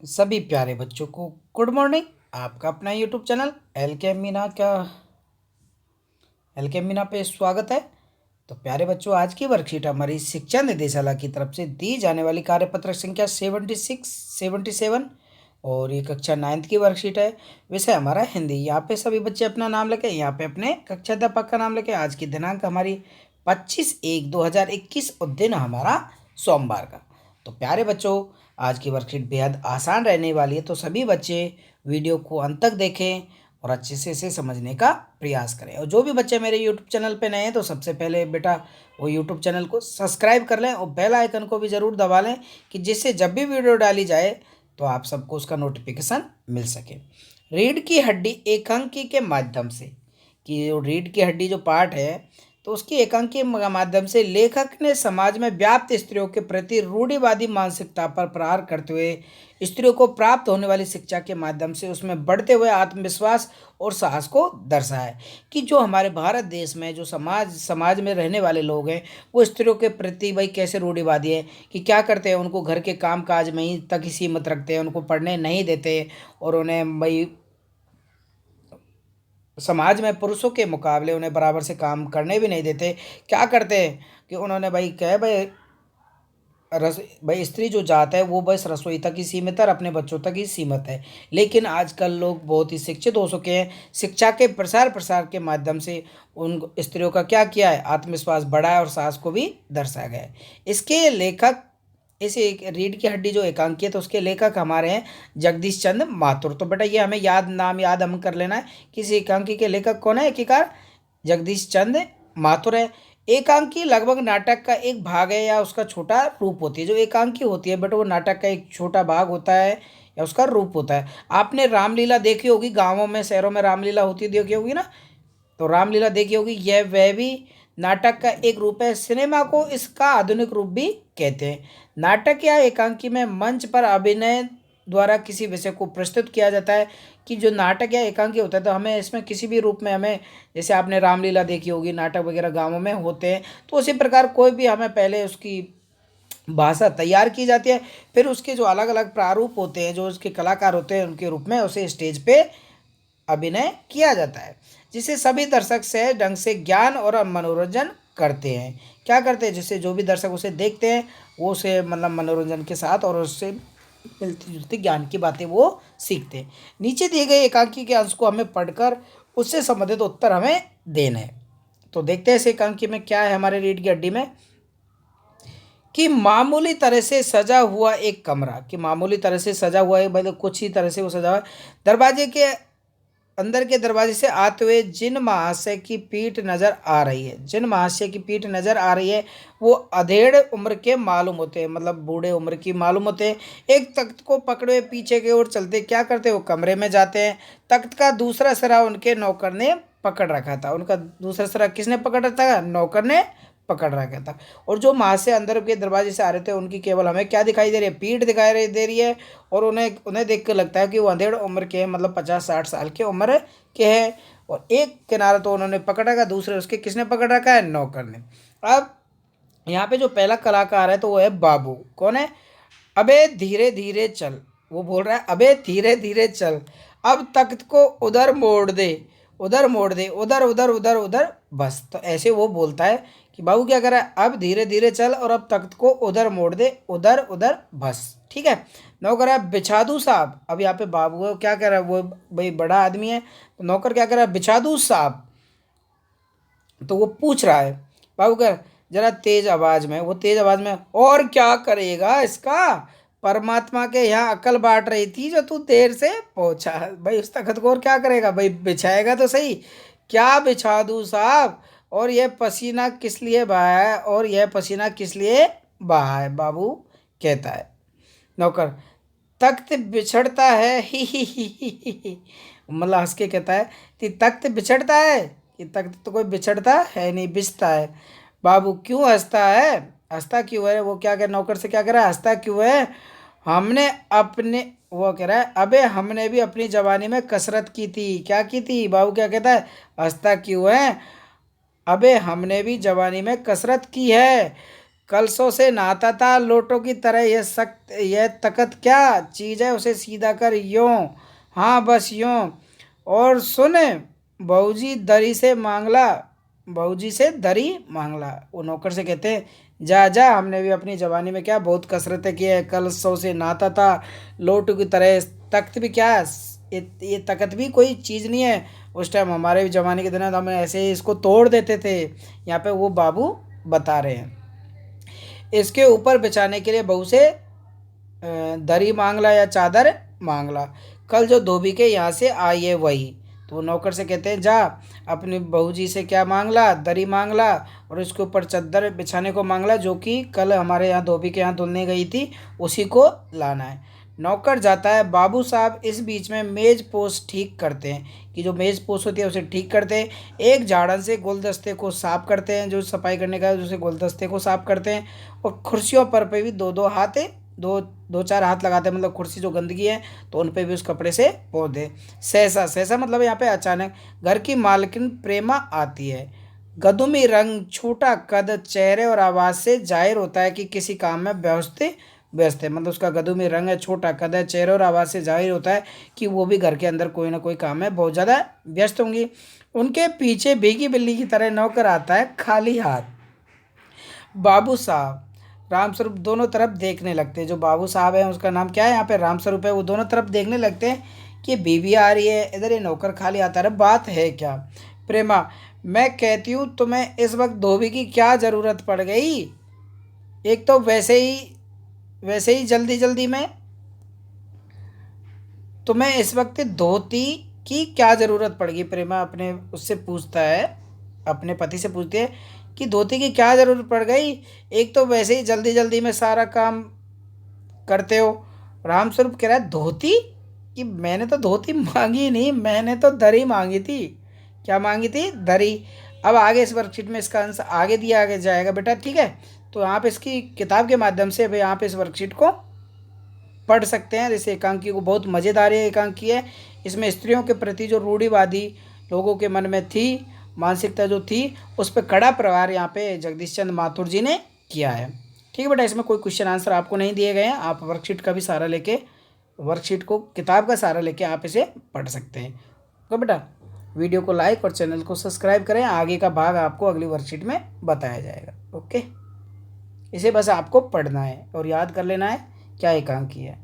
सभी प्यारे बच्चों को गुड मॉर्निंग। आपका अपना यूट्यूब चैनल एल के मीना पे स्वागत है। तो प्यारे बच्चों, आज की वर्कशीट हमारी शिक्षा निदेशालय की तरफ से दी जाने वाली कार्यपत्र संख्या 76 77 और ये कक्षा 9th की वर्कशीट है। विषय हमारा हिंदी। यहाँ पे सभी बच्चे अपना नाम लेके, यहाँ पे अपने कक्षा अध्यापक का नाम लेके। आज की दिनांक हमारी 25/1/2021 और दिन हमारा सोमवार का। तो प्यारे बच्चों, आज की वर्कशीट बेहद आसान रहने वाली है, तो सभी बच्चे वीडियो को अंत तक देखें और अच्छे से इसे समझने का प्रयास करें। और जो भी बच्चे मेरे यूट्यूब चैनल पे नए हैं, तो सबसे पहले बेटा वो यूट्यूब चैनल को सब्सक्राइब कर लें और बेल आइकन को भी ज़रूर दबा लें, कि जिससे जब भी वीडियो डाली जाए तो आप सबको उसका नोटिफिकेशन मिल सके। रीढ़ की हड्डी एकांकी के माध्यम से, कि जो रीढ़ की हड्डी जो पार्ट है, तो उसकी एकांकी के माध्यम से लेखक ने समाज में व्याप्त स्त्रियों के प्रति रूढ़िवादी मानसिकता पर प्रहार करते हुए स्त्रियों को प्राप्त होने वाली शिक्षा के माध्यम से उसमें बढ़ते हुए आत्मविश्वास और साहस को दर्शाया है। कि जो हमारे भारत देश में जो समाज में रहने वाले लोग हैं, वो स्त्रियों के प्रति भाई कैसे रूढ़िवादी है, कि क्या करते हैं, उनको घर के काम काज में ही तक ही सीमित रखते हैं, उनको पढ़ने नहीं देते और उन्हें भाई समाज में पुरुषों के मुकाबले उन्हें बराबर से काम करने भी नहीं देते। क्या करते हैं कि उन्होंने भाई कहे भाई स्त्री जो जात है वो बस रसोई तक ही सीमित है और अपने बच्चों तक ही सीमित है। लेकिन आजकल लोग बहुत ही शिक्षित हो चुके हैं। शिक्षा के प्रसार के माध्यम से उन स्त्रियों का क्या किया है, आत्मविश्वास बढ़ा है और साहस को भी दर्शाया गया है। इसके लेखक, इस एक रीढ़ की हड्डी जो एकांकी है, तो उसके लेखक हमारे हैं जगदीश चंद्र माथुर। तो बेटा ये हमें नाम याद हम कर लेना है कि इस एकांकी के लेखक कौन है। एकीकार जगदीश चंद्र माथुर है। एकांकी लगभग नाटक का एक भाग है या उसका छोटा रूप होती है। जो एकांकी होती है बेटा, वो नाटक का एक छोटा भाग होता है या उसका रूप होता है। आपने रामलीला देखी होगी, गाँवों में शहरों में रामलीला होती देखी होगी ना, तो रामलीला देखी होगी। यह वह भी नाटक का एक रूप है। सिनेमा को इसका आधुनिक रूप भी कहते हैं। नाटक या एकांकी में मंच पर अभिनय द्वारा किसी विषय को प्रस्तुत किया जाता है। कि जो नाटक या एकांकी होता है, तो हमें इसमें किसी भी रूप में हमें, जैसे आपने रामलीला देखी होगी, नाटक वगैरह गाँवों में होते हैं, तो उसी प्रकार कोई भी हमें पहले उसकी भाषा तैयार की जाती है, फिर उसके जो अलग अलग प्रारूप होते हैं, जो उसके कलाकार होते हैं, उनके रूप में उसे स्टेज पे अभिनय किया जाता है, जिसे सभी दर्शक से ढंग से ज्ञान और मनोरंजन करते हैं। क्या करते हैं, जिससे जो भी दर्शक उसे देखते हैं वो उसे मतलब मनोरंजन के साथ और उससे मिलती जुलती ज्ञान की बातें वो सीखते हैं। नीचे दिए गए एकांकी के अंश को हमें पढ़कर उससे संबंधित उत्तर हमें देना है। तो देखते हैं इस एकांकी में क्या है हमारे रीढ़ की हड्डी में। कि मामूली तरह से सजा हुआ एक कमरा, कि मामूली तरह से सजा हुआ है, मतलब कुछ ही तरह से वो सजा हुआ है। दरवाजे के अंदर के दरवाजे से आते हुए जिन महाशय की पीठ नजर आ रही है, जिन महाशय की पीठ नजर आ रही है, वो अधेड़ उम्र के मालूम होते हैं, मतलब बूढ़े उम्र की मालूम होते हैं। एक तख्त को पकड़े हुए पीछे की ओर चलते, क्या करते, वो कमरे में जाते हैं। तख्त का दूसरा सिरा उनके नौकर ने पकड़ रखा था। उनका दूसरा सिरा किसने पकड़ रखा था? नौकर ने पकड़ रखा था। और जो महाशय अंदर के दरवाजे से आ रहे थे, उनकी केवल हमें क्या दिखाई दे रही है? पीठ दिखाई दे रही है। और उन्हें उन्हें देख कर लगता है कि वो अंधेड़ उम्र के हैं, मतलब 50-60 साल की उम्र के हैं। और एक किनारा तो उन्होंने पकड़ रखा, दूसरे उसके किसने पकड़ रखा है? नौकर ने। अब यहाँ पे जो पहला कलाकार है, तो वो है बाबू। कौन है? अबे धीरे धीरे चल, वो बोल रहा है अबे धीरे धीरे चल, अब तख्त को उधर मोड़ दे, उधर मोड़ दे, उधर उधर उधर उधर बस। तो ऐसे वो बोलता है कि बाबू क्या कर रहा है? अब धीरे धीरे चल और अब तख्त को उधर मोड़ दे, उधर उधर बस। ठीक है। नौकर है बिछा दूँ साहब। अब यहाँ पे बाबू है, क्या कर रहा है? वो भाई बड़ा आदमी है, तो नौकर क्या कर रहा है? बिछा दूँ साहब। तो वो पूछ रहा है, बाबू कर जरा तेज आवाज में, वो तेज आवाज में, और क्या करेगा इसका? परमात्मा के यहाँ अकल बांट रही थी जो तू देर से पहुंचा। भाई उस तखत को और क्या करेगा? भाई बिछाएगा तो सही। क्या बिछा दूँ साहब? और यह पसीना किस लिए बहा है? और यह पसीना किस लिए बहा है? बाबू कहता है। नौकर तख्त बिछड़ता है ही। मतलब हंस के कहता है कि तख्त बिछड़ता है? कि तख्त तो कोई बिछड़ता है नहीं, बिछता है। बाबू क्यों हंसता है? हंसता क्यों है? वो क्या कह, नौकर से क्या कह रहा है? हंसता क्यों है? हमने अपने, वो कह रहा है अबे हमने भी अपनी जवानी में कसरत की थी। क्या की थी? बाबू क्या कहता है? हंसता क्यों है? अबे हमने भी जवानी में कसरत की है। कलशों से नहाता था लोटों की तरह, यह तकत क्या चीज़ है, उसे सीधा कर यूं, हाँ बस यूं। और सुन बहूजी दरी से मांगला, बहूजी से दरी मांगला। वो नौकर से कहते हैं, जा जा, हमने भी अपनी जवानी में क्या बहुत कसरतें की है, कलशों से नहाता था लोटों की तरह, तख्त भी क्या है, ये तकत भी कोई चीज़ नहीं है। उस टाइम हमारे जमाने के दिन हम ऐसे ही इसको तोड़ देते थे। यहाँ पे वो बाबू बता रहे हैं। इसके ऊपर बिछाने के लिए बहू से दरी मांगला या चादर मांगला, कल जो धोबी के यहाँ से आई है वही। तो वो नौकर से कहते हैं, जा अपनी बहू जी से क्या मांगला, दरी मांगला, और उसके ऊपर चादर बिछाने को मांगला, जो कि कल हमारे यहाँ धोबी के यहाँ धुलने गई थी, उसी को लाना है। नौकर जाता है। बाबू साहब इस बीच में मेज पोस्ट ठीक करते हैं, कि जो मेज पोस्ट होती है उसे ठीक करते हैं। एक झाड़न से गुलदस्ते को साफ करते हैं, जो सफाई करने का है उसे गुलदस्ते को साफ करते हैं। और कुर्सियों पर भी दो दो हाथ, दो दो चार हाथ लगाते हैं, मतलब कुर्सी जो गंदगी है तो उन पे भी उस कपड़े से पोंछ दे। सहसा, सहसा मतलब यहाँ पे अचानक घर की मालकिन प्रेमा आती है। गदुमी रंग, छोटा कद, चेहरे और आवाज़ से जाहिर होता है कि किसी काम में व्यस्त है। मतलब उसका गदुमी रंग है, छोटा कद है, चेहरे और आवाज़ से जाहिर होता है कि वो भी घर के अंदर कोई ना कोई काम में बहुत ज़्यादा व्यस्त होंगी। उनके पीछे भीगी बिल्ली की तरह नौकर आता है, खाली हाथ। बाबू साहब रामस्वरूप दोनों तरफ देखने लगते हैं। जो बाबू साहब है उसका नाम क्या है यहाँ पे, रामस्वरूप है। वो दोनों तरफ देखने लगते हैं कि बीवी आ रही है, इधर ये नौकर खाली आता है, बात है क्या। प्रेमा, मैं कहती हूँ तुम्हें इस वक्त धोबी की क्या ज़रूरत पड़ गई, एक तो वैसे ही जल्दी जल्दी में, तुम्हें इस वक्त धोती की क्या ज़रूरत पड़ गई। प्रेमा अपने उससे पूछता है, अपने पति से पूछती है कि धोती की क्या ज़रूरत पड़ गई, एक तो वैसे ही जल्दी जल्दी में सारा काम करते हो। रामस्वरूप कह रहा है, धोती, कि मैंने तो धोती मांगी नहीं, मैंने तो दरी मांगी थी। क्या मांगी थी, दरी। अब आगे इस वर्कशीट में इसका आंसर आगे दिया आगे जाएगा बेटा, ठीक है। तो यहाँ पे इसकी किताब के माध्यम से अब यहाँ पे इस वर्कशीट को पढ़ सकते हैं। जैसे एकांकी को बहुत मज़ेदार है एकांकी है। इसमें स्त्रियों के प्रति जो रूढ़िवादी लोगों के मन में थी, मानसिकता जो थी, उस पर कड़ा प्रहार यहाँ पे जगदीश चंद्र माथुर जी ने किया है। ठीक है बेटा, इसमें कोई क्वेश्चन आंसर आपको नहीं दिए गए हैं, आप वर्कशीट का भी सहारा लेके, वर्कशीट को किताब का सहारा लेके आप इसे पढ़ सकते हैं। तो बेटा वीडियो को लाइक और चैनल को सब्सक्राइब करें, आगे का भाग आपको अगली वर्कशीट में बताया जाएगा। ओके, इसे बस आपको पढ़ना है और याद कर लेना है क्या एकांकी है।